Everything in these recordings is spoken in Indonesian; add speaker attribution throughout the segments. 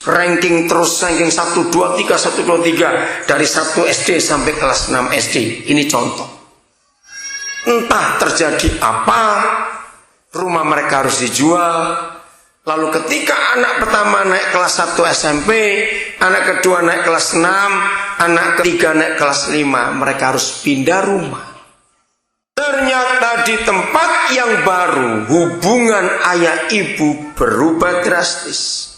Speaker 1: ranking terus, ranking 1, 2, 3, 1, 2, 3 dari 1 SD sampai kelas 6 SD. Ini contoh. Entah terjadi apa, rumah mereka harus dijual. Lalu ketika anak pertama naik kelas 1 SMP, anak kedua naik kelas 6, anak ketiga naik kelas 5, mereka harus pindah rumah. Ternyata di tempat yang baru hubungan ayah ibu berubah drastis.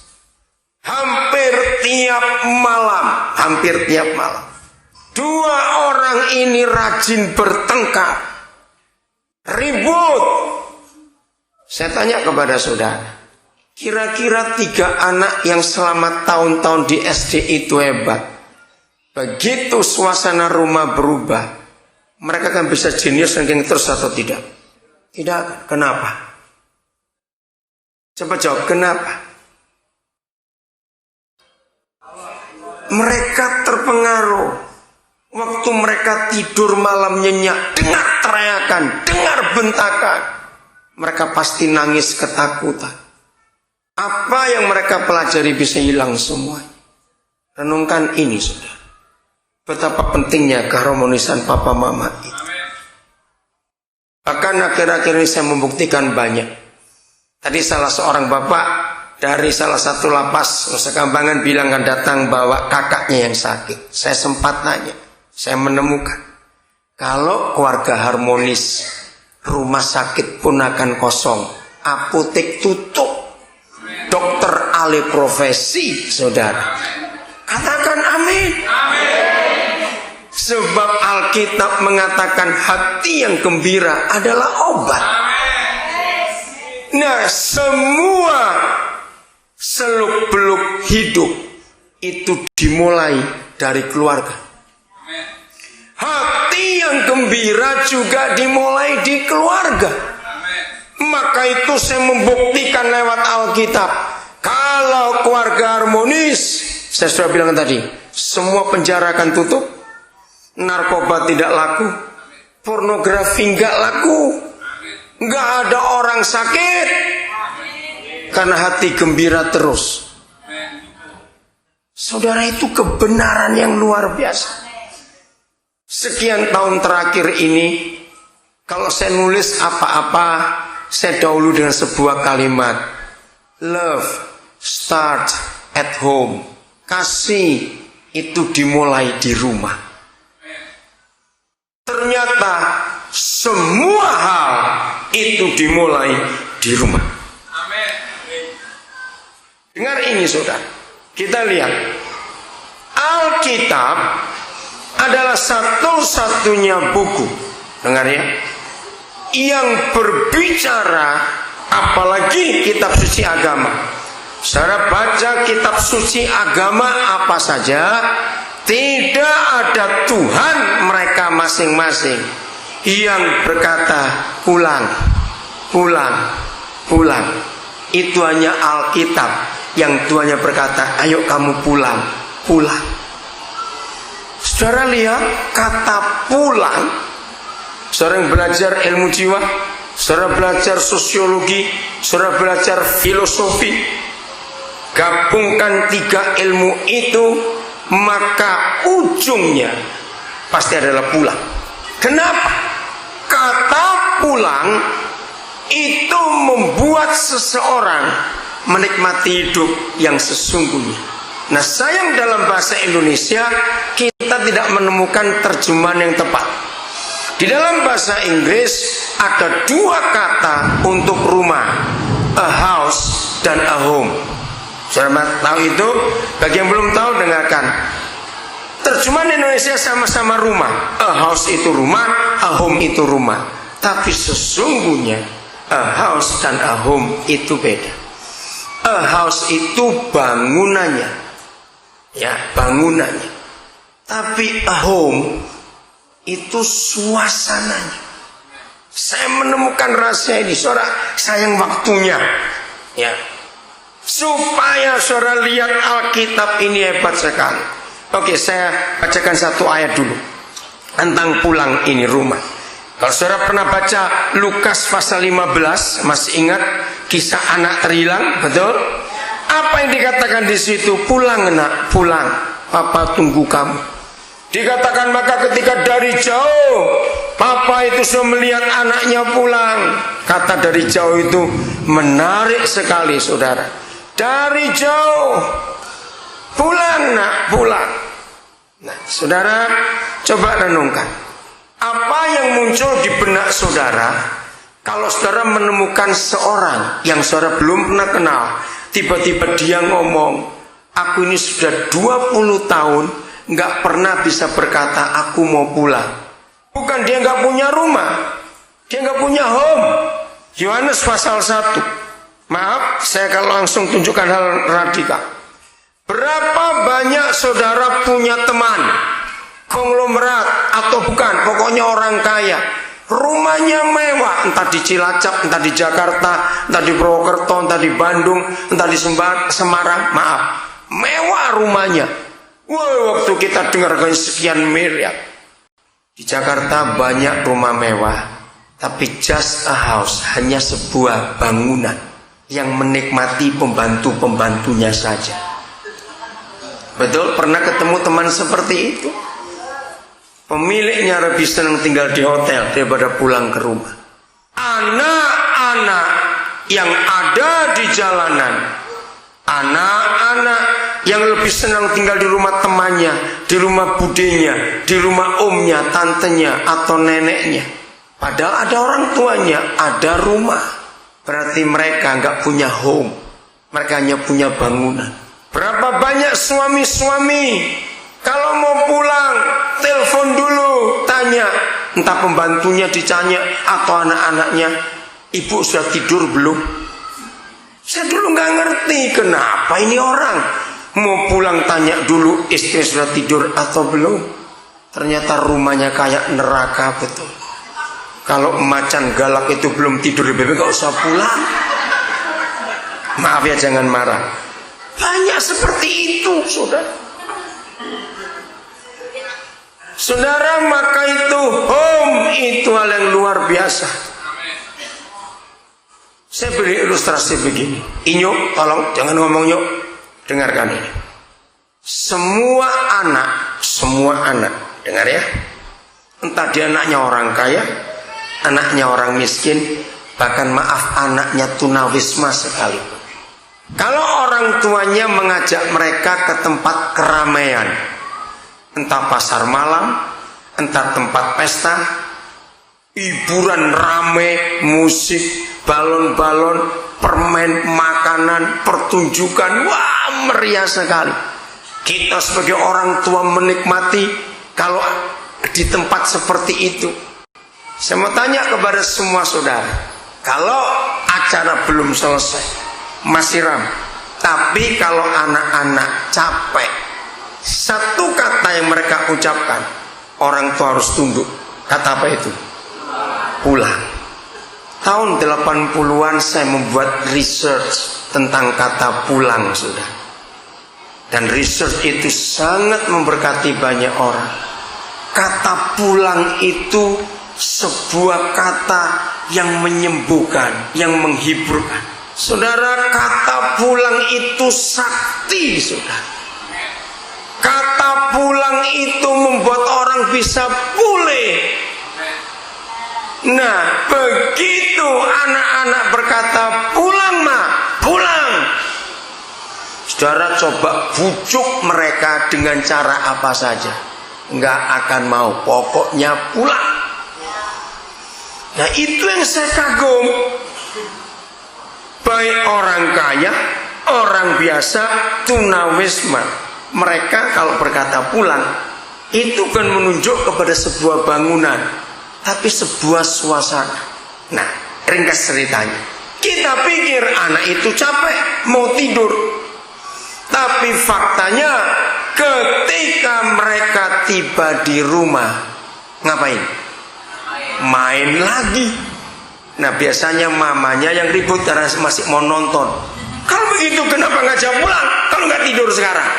Speaker 1: Hampir tiap malam, dua orang ini rajin bertengkar, ribut. Saya tanya kepada saudara, kira-kira 3 anak yang selama tahun-tahun di SD itu hebat. Begitu suasana rumah berubah, mereka kan bisa jenius ranking terus atau tidak? Tidak. Kenapa? Coba jawab, kenapa? Mereka terpengaruh. Waktu mereka tidur malam nyenyak, dengar teriakan, dengar bentakan, mereka pasti nangis ketakutan. Apa yang mereka pelajari bisa hilang semuanya. Renungkan ini, saudara. Betapa pentingnya keharmonisan papa mama itu. Bahkan akhir-akhir ini saya membuktikan banyak. Tadi salah seorang bapak dari salah satu lapas Nusa Kambangan bilang akan datang bawa kakaknya yang sakit. Saya sempat nanya, saya menemukan kalau keluarga harmonis, rumah sakit pun akan kosong, apotek tutup, dokter alih profesi, saudara. Katakan amin. Sebab Alkitab mengatakan hati yang gembira adalah obat. Nah, semua seluk-beluk hidup itu dimulai dari keluarga. Hati yang gembira juga dimulai di keluarga. Maka itu saya membuktikan lewat Alkitab. Kalau keluarga harmonis, saya sudah bilang tadi, semua penjara akan tutup, narkoba tidak laku, pornografi nggak laku, nggak ada orang sakit. Karena hati gembira terus. Saudara, itu kebenaran yang luar biasa. Sekian tahun terakhir ini, kalau saya nulis apa-apa, saya dahulu dengan sebuah kalimat. Love start at home. Kasih itu dimulai di rumah. Ternyata semua hal itu dimulai di rumah. Dengar ini, saudara. Kita lihat, Alkitab adalah satu-satunya buku, dengar ya, yang berbicara, apalagi kitab suci agama. Saudara baca kitab suci agama apa saja, tidak ada Tuhan mereka masing-masing yang berkata pulang, pulang, pulang. Itu hanya Alkitab yang Tuhannya berkata, ayo kamu pulang, pulang. Saudara lihat kata pulang. Saudara yang belajar ilmu jiwa, saudara belajar sosiologi, saudara belajar filosofi, gabungkan 3 ilmu itu, maka ujungnya pasti adalah pulang. Kenapa? Kata pulang itu membuat seseorang menikmati hidup yang sesungguhnya. Nah, sayang dalam bahasa Indonesia kita tidak menemukan terjemahan yang tepat. Di dalam bahasa Inggris ada 2 kata untuk rumah, a house dan a home. Saudara tahu itu? Bagi yang belum tahu, dengarkan. Terjemahan Indonesia sama-sama rumah. A house itu rumah, a home itu rumah. Tapi sesungguhnya a house dan a home itu beda. A house itu bangunannya, ya, bangunannya. Tapi a home itu suasananya. Saya menemukan rahasia ini, saudara. Sayang waktunya, ya, supaya saudara lihat Alkitab ini hebat sekali. Oke, saya bacakan 1 ayat dulu tentang pulang ini rumah. Kalau saudara pernah baca Lukas pasal 15, masih ingat kisah anak terhilang, betul? Apa yang dikatakan di situ? Pulang nak, pulang. Papa tunggu kamu. Dikatakan maka ketika dari jauh papa itu sudah melihat anaknya pulang. Kata dari jauh itu menarik sekali saudara. Dari jauh, pulang nak, pulang. Nah saudara, coba renungkan. Apa yang muncul di benak saudara kalau saudara menemukan seorang yang saudara belum pernah kenal, tiba-tiba dia ngomong, aku ini sudah 20 tahun nggak pernah bisa berkata aku mau pulang. Bukan dia nggak punya rumah, dia nggak punya home. Yohanes pasal 1. Maaf, saya akan langsung tunjukkan hal radikal. Berapa banyak saudara punya teman konglomerat atau bukan, pokoknya orang kaya, rumahnya mewah, entah di Cilacap, entah di Jakarta, entah di Purwokerto, entah di Bandung, entah di Semarang, maaf, mewah rumahnya. Wah, waktu kita dengar sekian miliar. Di Jakarta banyak rumah mewah, tapi just a house, hanya sebuah bangunan yang menikmati pembantu-pembantunya saja. Betul, pernah ketemu teman seperti itu? Pemiliknya lebih senang tinggal di hotel daripada pulang ke rumah. Anak-anak yang ada di jalanan, anak-anak yang lebih senang tinggal di rumah temannya, di rumah budenya, di rumah omnya, tantenya, atau neneknya. Padahal ada orang tuanya, ada rumah. Berarti mereka nggak punya home, mereka hanya punya bangunan. Berapa banyak suami-suami kalau mau pulang, telepon dulu, tanya, entah pembantunya ditanya atau anak-anaknya, ibu sudah tidur belum? Saya dulu nggak ngerti kenapa ini orang mau pulang tanya dulu istri sudah tidur atau belum. Ternyata rumahnya kayak neraka betul. Kalau macan galak itu belum tidur, bebek gak usah pulang. Maaf ya, jangan marah. Banyak seperti itu, saudara. Saudara, maka itu home itu hal yang luar biasa. Saya beri ilustrasi begini. Inyo, tolong jangan ngomong Nyok. Dengarkan ini. Semua anak, dengar ya. Entah dia anaknya orang kaya, anaknya orang miskin, bahkan maaf anaknya tunawisma sekalipun. Kalau orang tuanya mengajak mereka ke tempat keramaian, entah pasar malam, entah tempat pesta, hiburan rame, musik, balon-balon, permen, makanan, pertunjukan, wah meriah sekali. Kita sebagai orang tua menikmati kalau di tempat seperti itu. Saya mau tanya kepada semua saudara, kalau acara belum selesai, masih ramai, tapi kalau anak-anak capek, satu kata yang mereka ucapkan, orang tua harus tunduk. Kata apa itu? Pulang. Tahun 80-an saya membuat research tentang kata pulang, sudah. Dan research itu sangat memberkati banyak orang. Kata pulang itu sebuah kata yang menyembuhkan, yang menghiburkan. Saudara, kata pulang itu sakti, saudara. Kata pulang itu membuat orang bisa pulih. Nah, begitu anak-anak berkata, pulang ma, pulang. Saudara coba bujuk mereka dengan cara apa saja, nggak akan mau, pokoknya pulang. Nah itu yang saya kagum. Baik orang kaya, orang biasa, tunawisma, mereka kalau berkata pulang, itu kan menunjuk kepada sebuah bangunan, tapi sebuah suasana. Nah, ringkas ceritanya, kita pikir anak itu capek, mau tidur. Tapi faktanya ketika mereka tiba di rumah, ngapain? Main lagi. Nah biasanya mamanya yang ribut karena masih mau nonton. Kalau begitu kenapa ngajak pulang kalau nggak tidur sekarang?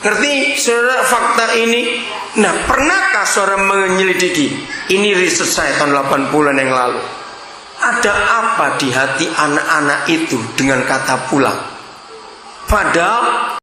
Speaker 1: Ngerti saudara fakta ini? Nah pernahkah saudara menyelidiki? Ini riset saya tahun 80-an yang lalu. ada apa di hati anak-anak itu dengan kata pulang? Padahal